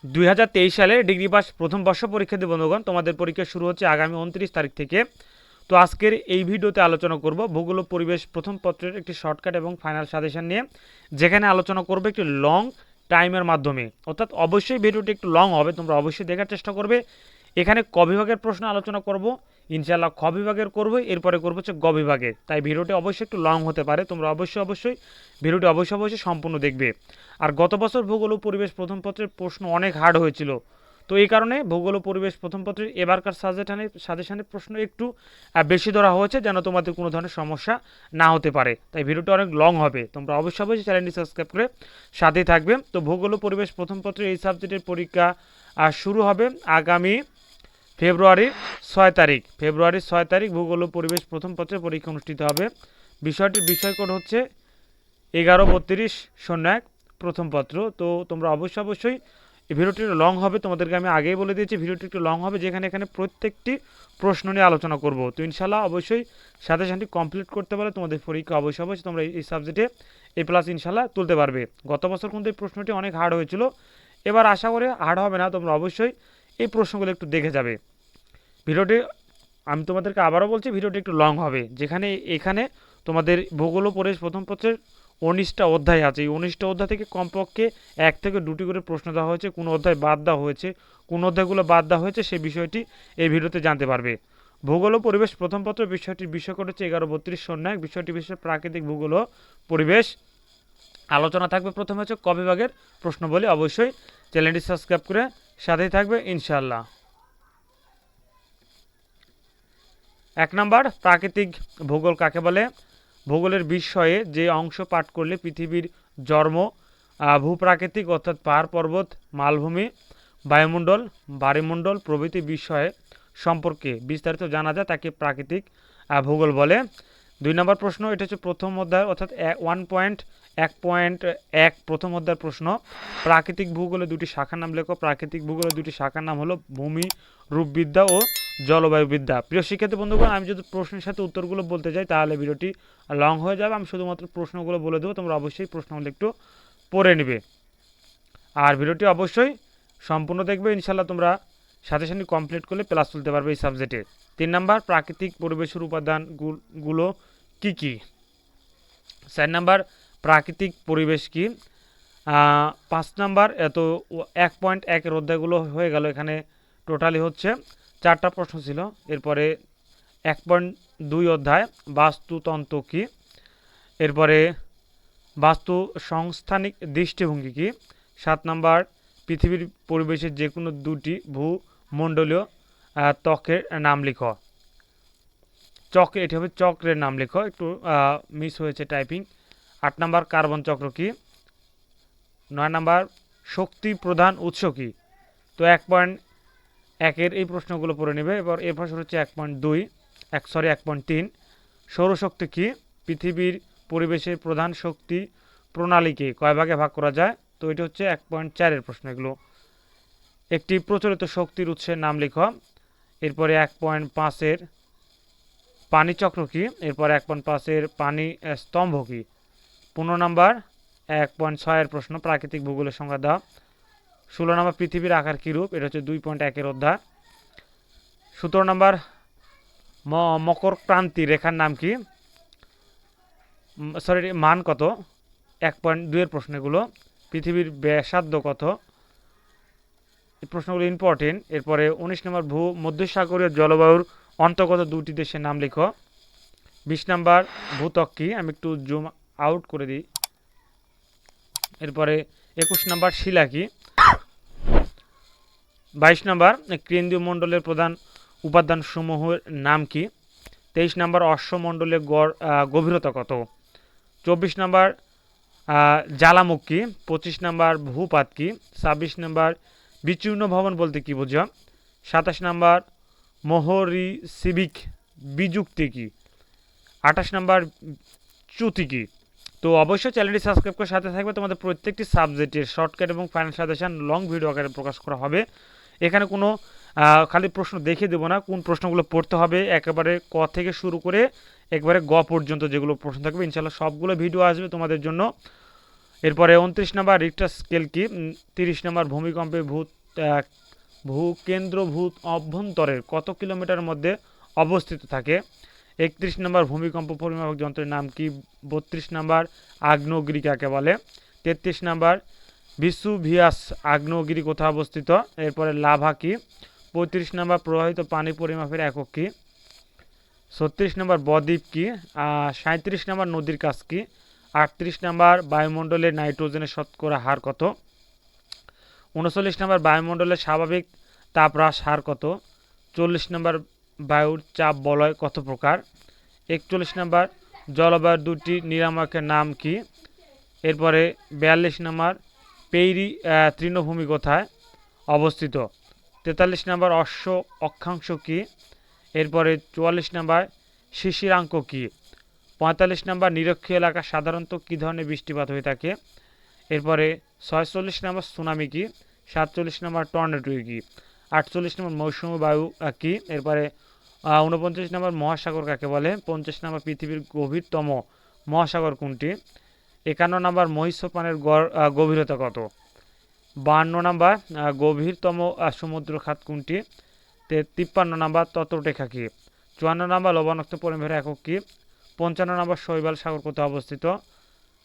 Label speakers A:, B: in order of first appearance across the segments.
A: 2023 সালে degree pass প্রথম বর্ষ পরীক্ষার্থী বন্ধুগণ, তোমাদের পরীক্ষা শুরু হচ্ছে আগামী 29 তারিখ থেকে। তো আজকের এই ভিডিওতে আলোচনা করব ভূগোল ও পরিবেশ প্রথম পত্রের একটি শর্টকাট এবং ফাইনাল সাজেশন নিয়ে, যেখানে আলোচনা করবে একটি লং টাইমের মাধ্যমে। অর্থাৎ অবশ্যই ভিডিওটি একটু লং হবে, তোমরা অবশ্যই দেখার চেষ্টা করবে। এখানে ক বিভাগের প্রশ্ন আলোচনা করব, ইনশাআল্লাহ খ বিভাগের করব, এরপরে করব হচ্ছে গ বিভাগের। তাই ভিডিওটি অবশ্যই একটু লং হতে পারে, তোমরা অবশ্যই ভিডিওটি অবশ্যই সম্পূর্ণ দেখবে। আর গত বছর ভূগোল ও পরিবেশ প্রথম পত্রের প্রশ্ন অনেক হার্ড হয়েছিল, তো এই কারণে ভূগোল ও পরিবেশ প্রথম পত্রের এবারকার সাজেশনের প্রশ্ন একটু বেশি ধরা হয়েছে, যেন তোমাদের কোনো ধরনের সমস্যা না হতে পারে। তাই ভিডিওটা অনেক লং হবে, তোমরা অবশ্যই চ্যানেলটি সাবস্ক্রাইব করে সাথেই থাকবে। তো ভূগোল ও পরিবেশ প্রথম পত্রের এই সাবজেক্টের পরীক্ষা শুরু হবে আগামী ফেব্রুয়ারির 6 তারিখ ভূগোল ও পরিবেশ প্রথম পত্রের পরীক্ষা অনুষ্ঠিত হবে। বিষয়টির বিষয়কোড হচ্ছে 113201 প্রথম পত্র। তো তোমরা অবশ্যই এই ভিডিওটি লং হবে, তোমাদেরকে আমি আগেই বলে দিয়েছি ভিডিওটি একটু লং হবে, যেখানে এখানে প্রত্যেকটি প্রশ্ন নিয়ে আলোচনা করব। তো ইনশাল্লাহ অবশ্যই সাজেশনটি কমপ্লিট করতে পারলে তোমাদের পরীক্ষা অবশ্যই তোমরা এই সাবজেক্টে A+ ইনশাল্লাহ তুলতে পারবে। গত বছর কিন্তু এই প্রশ্নটি অনেক হার্ড হয়েছিল, এবার আশা করি হার্ড হবে না। তোমরা অবশ্যই এই প্রশ্নগুলো একটু দেখে যাবে। ভিডিওটি আমি তোমাদেরকে আবারও বলছি, ভিডিওটি একটু লং হবে, যেখানে এখানে তোমাদের ভূগোল ও পরিবেশ প্রথম পত্রের 19টা অধ্যায় আছে। এই 19টা অধ্যায় থেকে কমপক্ষে 1 থেকে 2টি করে প্রশ্ন দেওয়া হয়েছে। কোন অধ্যায় বাদ দেওয়া হয়েছে, কোন অধ্যায়গুলো বাদ দেওয়া হয়েছে, সেই বিষয়টি এই ভিডিওতে জানতে পারবে। ভূগোল ও পরিবেশ প্রথম পত্র বিষয়টির বিষয়কোড হচ্ছে 113201। বিষয়টি বিষয় প্রাকৃতিক ভূগোল ও পরিবেশ। আলোচনা থাকবে প্রথমে হচ্ছে ক বিভাগের প্রশ্নবলী। অবশ্যই চ্যানেলটি সাবস্ক্রাইব করে সাথেই থাকবে ইনশাআল্লাহ। 1 নম্বর, প্রাকৃতিক ভূগোল কাকে বলে? ভূগোলের বিষয়ে যে অংশ পাঠ করলে পৃথিবীর জন্ম, ভূপ্রাকৃতিক অর্থাৎ পাহাড় পর্বত, মালভূমি, বায়ুমণ্ডল, বায়ুমণ্ডল প্রভৃতি বিষয়ে সম্পর্কে বিস্তারিত জানা যায়, তাকে প্রাকৃতিক ভূগোল বলে। 2 নম্বর প্রশ্ন, এটা হচ্ছে প্রথম অধ্যায় অর্থাৎ 1.1 প্রথম অধ্যায়ের প্রশ্ন। প্রাকৃতিক ভূগোলের দুটি শাখার নাম লেখো। প্রাকৃতিক ভূগোলের দুটি শাখার নাম হলো ভূমি রূপবিদ্যা ও জলবায়ুবিদ্যা। প্রিয় শিক্ষার্থী বন্ধুগণ, আমি যদি প্রশ্নের সাথে উত্তরগুলো বলতে যাই তাহলে ভিডিওটি লং হয়ে যাবে। আমি শুধুমাত্র প্রশ্নগুলো বলে দেবো, তোমরা অবশ্যই প্রশ্নগুলো একটু পড়ে নেবে। আর ভিডিওটি অবশ্যই সম্পূর্ণ দেখবে, ইনশাল্লাহ তোমরা সাজেশনটি কমপ্লিট করলে প্লাস তুলতে পারবে এই সাবজেক্টে। 3 নাম্বার, প্রাকৃতিক পরিবেশের উপাদানগুলো কি কি? 4 নাম্বার, প্রাকৃতিক পরিবেশ কি? 5 নাম্বার, এত 1.1 অধ্যায়গুলো হয়ে গেল। এখানে টোটালি হচ্ছে 4টা প্রশ্ন ছিল। এরপরে 1.2 অধ্যায় বাস্তুতন্ত্র কি, এরপরে বাস্তু সংস্থানিক দৃষ্টিভঙ্গি কি। 7 নাম্বার, পৃথিবীর পরিবেশের যে কোনো দুটি ভূমণ্ডলীয় ত্বকের নাম লিখো। এটি হবে চক্রের নাম লিখো, একটু মিস হয়েছে টাইপিং। 8 নাম্বার, কার্বন চক্র কি। 9 নাম্বার, শক্তি প্রধান উৎস কি। তো 1.1 এই প্রশ্নগুলো পড়ে নেবে। এবার এর প্রশ্ন হচ্ছে 1.3, সৌরশক্তি কি। পৃথিবীর পরিবেশের প্রধান শক্তি প্রণালীকে কয় ভাগে ভাগ করা যায়? তো এটি হচ্ছে 1.4 প্রশ্ন। এগুলো একটি প্রচলিত শক্তির উৎসের নাম লিখো। এরপরে 1.5 পানি চক্র কি। এরপর 1.5 পানি স্তম্ভ কি। 15 নাম্বার 1.6 প্রশ্ন, প্রাকৃতিক ভূগোলের সংজ্ঞা দাও। 16 নাম্বার, পৃথিবীর আকার কিরূপ। এটা হচ্ছে 2.1 অধ্যায়। 17 নাম্বার, মকর ক্রান্তি রেখার নাম কি, মান কত। 1.2 প্রশ্ন এগুলো। পৃথিবীর ব্যাসার্ধ কত। এই প্রশ্নগুলো ইম্পর্টেন্ট। এরপরে 19 নম্বর, মধ্যসাগরীয় জলবায়ুর অন্তর্গত দুটি দেশের নাম লিখো। 20 নাম্বার, ভূত্বক কি। আমি একটু জুম আউট করে দিই। এরপরে 21 নাম্বার, শিলা কি। 22 নাম্বার, কেন্দ্রীয় মণ্ডলের প্রধান উপাদান সমূহের নাম কি। 23 নাম্বার, অশ্বমণ্ডলের গড় গভীরতা কত। 24 নাম্বার, জ্বালামুখ কি। 25 নাম্বার, ভূপাত কি। 26 নাম্বার, বিচূর্ণ ভবন বলতে কি বোঝো। 27 নাম্বার, মোহরিসিবিক বিযুক্তি কি। 28 নাম্বার, চ্যুতি কি। তো অবশ্যই চ্যানেলটি সাবস্ক্রাইব করে সাথে থাকবে, তোমাদের প্রত্যেকটি সাবজেক্টের শর্টকাট এবং ফাইনাল সাজেশন লং ভিডিও আকারে প্রকাশ করা হবে। এখানে কোনো খালি প্রশ্ন দেখে দেবো না, কোন প্রশ্নগুলো পড়তে হবে একেবারে ক থেকে শুরু করে একবারে গ পর্যন্ত যেগুলো প্রশ্ন থাকবে ইনশাল্লাহ সবগুলো ভিডিও আসবে তোমাদের জন্য। এরপরে 29 নম্বর রিক্টার স্কেল কি? 30 নম্বর ভূমিকম্পে ভূকেন্দ্রভূত অভ্যন্তরের কত কিলোমিটার মধ্যে অবস্থিত থাকে? 31 নম্বর ভূমিকম্প পরিমাপক যন্ত্রের নাম কি? 32 নম্বর আগ্নেয়গিরি কাকে বলে? 33 নম্বর ভিসুভিয়াস আগ্নেয়গিরি কোথায় অবস্থিত? এরপরে লাভা কি? 35 নম্বর প্রবাহিত পানি পরিমাপের একক কি? 36 নম্বর বদ্বীপ কি? 37 নম্বর নদীর কাজ কি? 38 নম্বর বায়ুমণ্ডলের নাইট্রোজেনের শতকরা হার কত? 39 নম্বর বায়ুমণ্ডলের স্বাভাবিক তাপ হ্রাস হার কত? 40 নম্বর বায়ুর চাপ বলয় কত প্রকার? 41 নম্বর জলবায়ুর দুটি নিয়ামকের নাম কি? এরপরে 42 নম্বর পেইরি তৃণভূমি কোথায় অবস্থিত? 43 নম্বর অক্ষাংশ কি? এরপরে 44 নম্বর শিশিরাঙ্ক কি? 45 নম্বর নিরক্ষীয় এলাকা সাধারণত কী ধরনের বৃষ্টিপাত হয়ে থাকে? এরপরে 46 নম্বর সুনামি কি? 47 নম্বর টর্নেডো কি? 48 নম্বর মৌসুমী বায়ু কি? এরপরে 49 নম্বর মহাসাগর কাকে বলে? 50 নম্বর পৃথিবীর গভীরতম মহাসাগর কোনটি? 51 নম্বর মহীশূর পানের গভীরতা কত? 52 নম্বর গভীরতম সমুদ্র খাত কোনটি? 53 নম্বর তটরেখা কি? 54 নম্বর লবণাক্ত পরিমাপের একক কি? 55 নম্বর শৈবাল সাগর কোথায় অবস্থিত?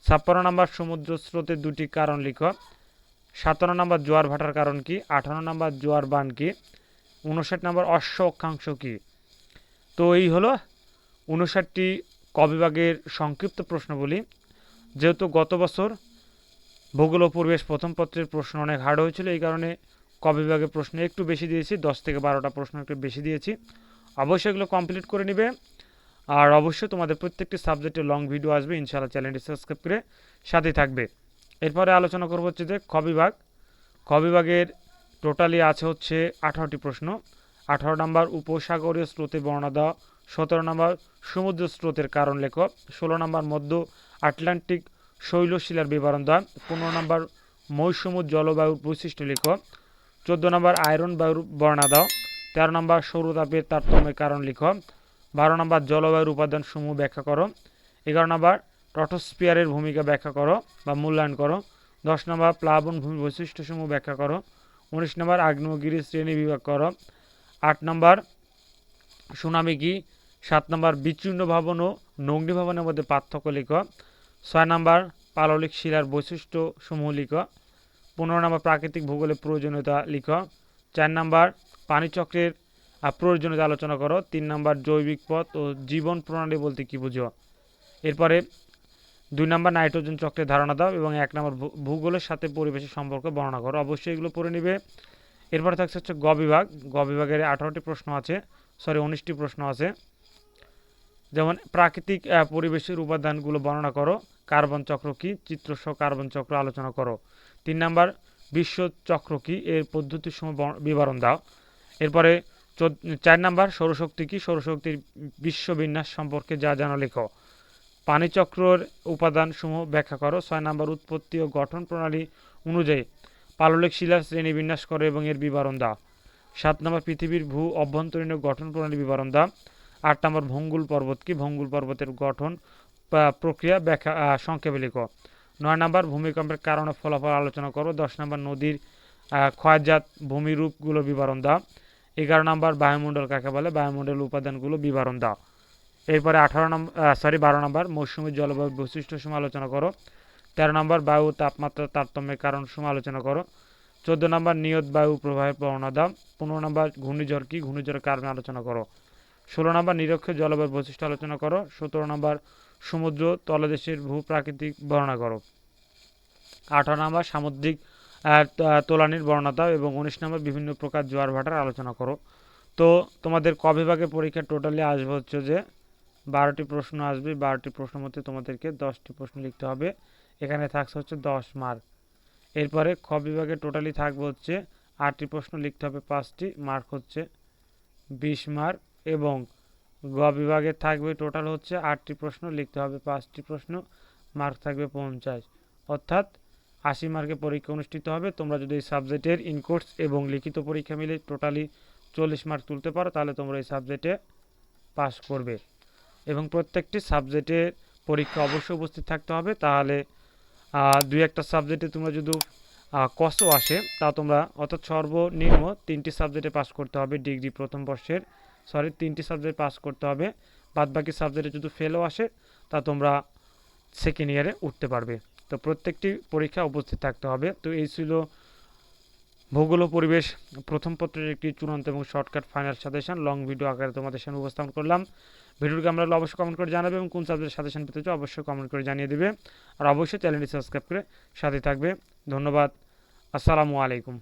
A: 56 নম্বর সমুদ্র স্রোতের দুটি কারণ লিখো। 57 নম্বর জোয়ার ভাটার কারণ কি? 58 নম্বর জোয়ার বান কি? 59 নম্বর অক্ষাংশ কি? তো এই হলো 59টি ক বিভাগের সংক্ষিপ্ত প্রশ্নগুলি। যেহেতু গত বছর ভূগোল ও পরিবেশ প্রথম পত্রের প্রশ্ন অনেক হার্ড হয়েছিল, এই কারণে ক বিভাগের প্রশ্ন একটু বেশি দিয়েছি, 10 থেকে 12টা প্রশ্ন একটু বেশি দিয়েছি। অবশ্যই এগুলো কমপ্লিট করে নিবে। আর অবশ্যই তোমাদের প্রত্যেকটি সাবজেক্টে লং ভিডিও আসবে, ইনশাআল্লাহ চ্যানেলটি সাবস্ক্রাইব করে সাথে থাকবে। এরপরে আলোচনা করবো হচ্ছে যে খ বিভাগ। খ বিভাগের টোটালি আছে হচ্ছে 18টি প্রশ্ন। 18 নম্বর উপসাগরীয় স্রোতে বর্ণনা দাও। 17 নম্বর সমুদ্র স্রোতের কারণ লেখো। 16 নম্বর মধ্য আটলান্টিক শৈলশিলার বিবরণ দাও। 15 নম্বর মৌসুমী জলবায়ুর বৈশিষ্ট্য লিখো। 14 নম্বর আয়রন বায়ুর বর্ণনা দাও। 13 নম্বর সৌরতাপের তারতম্যের কারণ লিখো। 12 নম্বর জলবায়ুর উপাদান সমূহ ব্যাখ্যা করো। 11 নম্বর ট্রটোস্ফিয়ারের ভূমিকা ব্যাখ্যা করো বা মূল্যায়ন করো। 10 নম্বর প্লাবন ভূমি বৈশিষ্ট্যসমূহ ব্যাখ্যা করো। 19 নম্বর আগ্নেয়গিরি শ্রেণী বিভাগ করো। 8 নম্বর সুনামি কি? 7 নম্বর বিচ্ছিন্ন ভবন ও নগ্নি ভবনের মধ্যে পার্থক্য লিখো। 6 নম্বর পাললিক শিলার বৈশিষ্ট্যসমূহ লিখো। 15 নম্বর প্রাকৃতিক ভূগোলের প্রয়োজনীয়তা লিখো। 4 নম্বর পানিচক্রের প্রয়োজনীয়তা আলোচনা করো। 3 নম্বর জৈবিক পথ ও জীবন প্রণালী বলতে কি বুঝো। এরপরে 2 নম্বর নাইট্রোজেন চক্রের ধারণা দাও এবং 1 নম্বর ভূগোলের সাথে পরিবেশের সম্পর্ক বর্ণনা করো। অবশ্যই এগুলো পড়ে নিবে। এরপরে থাকছে হচ্ছে গ বিভাগ। গ বিভাগের 18টি প্রশ্ন আছে, 19টি প্রশ্ন আছে। যেমন প্রাকৃতিক পরিবেশের উপাদানগুলো বর্ণনা করো। কার্বন চক্র কি? চিত্রসহ কার্বন চক্র আলোচনা করো। 3 নম্বর বিশ্ব চক্র কি? এর পদ্ধতিসমূহ বিবরণ দাও। এরপরে 4 নম্বর সৌরশক্তি কি? সৌরশক্তির বিশ্ববিন্যাস সম্পর্কে যা জানো লেখো। পানিচক্রের উপাদানসমূহ ব্যাখ্যা করো। 6 নম্বর উৎপত্তি ও গঠন প্রণালী অনুযায়ী পাললিক শিলার শ্রেণীবিন্যাস করো এবং এর বিবরণ দাও। 7 নম্বর পৃথিবীর ভূ অভ্যন্তরীণ গঠন প্রণালী বিবরণ দাও। 8 নম্বর ভঙ্গুল পর্বত কি? ভঙ্গুল পর্বতের গঠন প্রক্রিয়া ব্যাখ্যা সংক্ষেপে লিখো। 9 নম্বর ভূমিকম্পের কারণ ও ফলাফল আলোচনা করো। 10 নম্বর নদীর ক্ষয়জাত ভূমিরূপগুলো বিবরণ দাও। 11 নম্বর বায়ুমণ্ডল কাকে বলে? বায়ুমণ্ডল উপাদানগুলো বিবরণ দাও। এরপরে 12 নম্বর মৌসুমী জলবায়ুর বৈশিষ্ট্য সমূহ আলোচনা করো। 13 নম্বর বায়ু তাপমাত্রা তারতম্যের কারণ সমূহ আলোচনা করো। 14 নম্বর নিয়ত বায়ু প্রবাহের বর্ণনা দাও। 15 নম্বর ঘূর্ণিঝড় কি? ঘূর্ণিঝড়ের কারণ আলোচনা করো। 16 নম্বর নিরক্ষীয় জলবায়ুর বৈশিষ্ট্য আলোচনা করো। 17 নম্বর সমুদ্র তলদেশের ভূপ্রাকৃতিক বর্ণনা করো। 18 নম্বর সামুদ্রিক তোলানির বর্ণনা দাও এবং 19 নম্বর বিভিন্ন প্রকার জোয়ার ভাটার আলোচনা করো। তো তোমাদের ক বিভাগের পরীক্ষা টোটালি আসবে হচ্ছে যে 12টি প্রশ্ন আসবে। 12টি প্রশ্নের মধ্যে তোমাদেরকে 10টি প্রশ্ন লিখতে হবে। এখানে থাকছে হচ্ছে 10 মার্ক। এরপরে খ বিভাগে টোটালি থাকবে হচ্ছে 8টি প্রশ্ন লিখতে হবে, 5টি মার্ক হচ্ছে 20 মার্ক। এবং গ বিভাগে থাকবে টোটাল হচ্ছে 8টি প্রশ্ন লিখতে হবে, 5টি প্রশ্ন, মার্ক থাকবে 50। অর্থাৎ 80 মার্কের পরীক্ষা অনুষ্ঠিত হবে। তোমরা যদি এই সাবজেক্টের ইনকোর্স এবং লিখিত পরীক্ষা মিলে টোটালি 40 মার্ক তুলতে পারো তাহলে তোমরা এই সাবজেক্টে পাস করবে। এবং প্রত্যেকটি সাবজেক্টের পরীক্ষা অবশ্যই উপস্থিত থাকতে হবে, তাহলে দুই একটা সাবজেক্টে তোমরা যদি কসও আসে তা তোমরা অর্থাৎ সর্বনিম্ন 3টি সাবজেক্টে পাস করতে হবে ডিগ্রি প্রথম বর্ষের, 3টি সাবজেক্ট পাস করতে হবে, বাদ বাকি সাবজেক্টে যদি ফেলও আসে তা তোমরা সেকেন্ড ইয়ারে উঠতে পারবে। তো প্রত্যেকটি পরীক্ষা উপস্থিত থাকতে হবে। তো এই ছিল ভূগোল ও পরিবেশ প্রথম পত্রের একটি চূড়ান্ত এবং shortcut final suggestion, long video আকারে তোমাদের সামনে উপস্থাপন করলাম। ভিডিওটি আমরা অবশ্যই কমেন্ট করে জানাবে এবং কোন সাবজেক্টের সাজেশন পেতে চাও অবশ্যই কমেন্ট করে জানিয়ে দিবে। আর অবশ্যই চ্যানেলটি সাবস্ক্রাইব করে সাথে থাকবে। ধন্যবাদ। আসসালামু আলাইকুম।